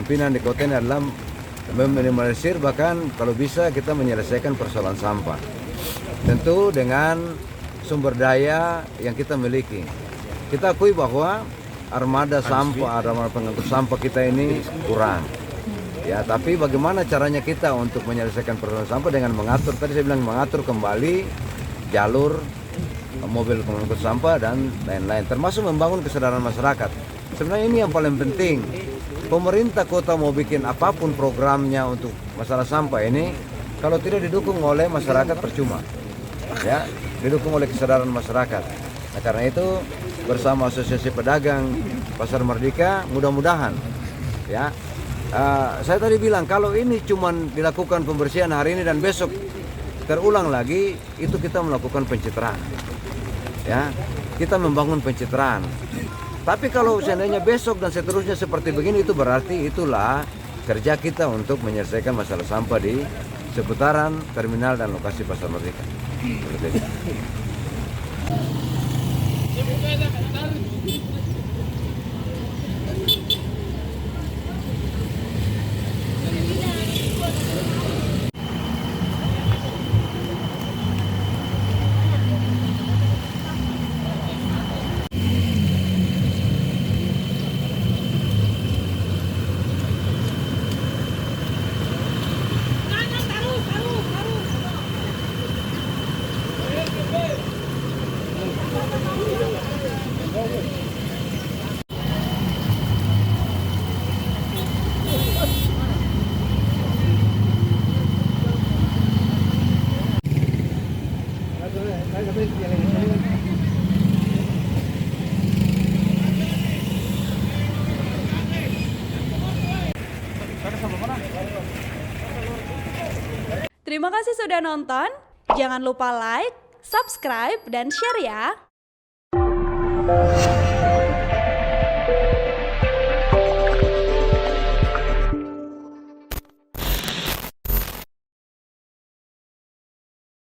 kepemimpinan di kota ini adalah meminimalisir, bahkan kalau bisa kita menyelesaikan persoalan sampah. Tentu dengan sumber daya yang kita miliki. Kita akui bahwa armada pengangkut sampah kita ini kurang. Ya, tapi bagaimana caranya kita untuk menyelesaikan persoalan sampah dengan mengatur, tadi saya bilang mengatur kembali jalur mobil pengangkut sampah dan lain-lain, termasuk membangun kesadaran masyarakat. Sebenarnya ini yang paling penting. Pemerintah kota mau bikin apapun programnya untuk masalah sampah ini, kalau tidak didukung oleh masyarakat percuma. Ya, didukung oleh kesadaran masyarakat. Nah, karena itu bersama Asosiasi Pedagang Pasar Merdeka, mudah-mudahan ya. Saya tadi bilang kalau ini cuma dilakukan pembersihan hari ini dan besok terulang lagi, itu kita melakukan pencitraan. Ya, kita membangun pencitraan. Tapi kalau seandainya besok dan seterusnya seperti begini, itu berarti itulah kerja kita untuk menyelesaikan masalah sampah di seputaran terminal dan lokasi Pasar Merdeka. Terima kasih sudah nonton. Jangan lupa like, subscribe, dan share ya.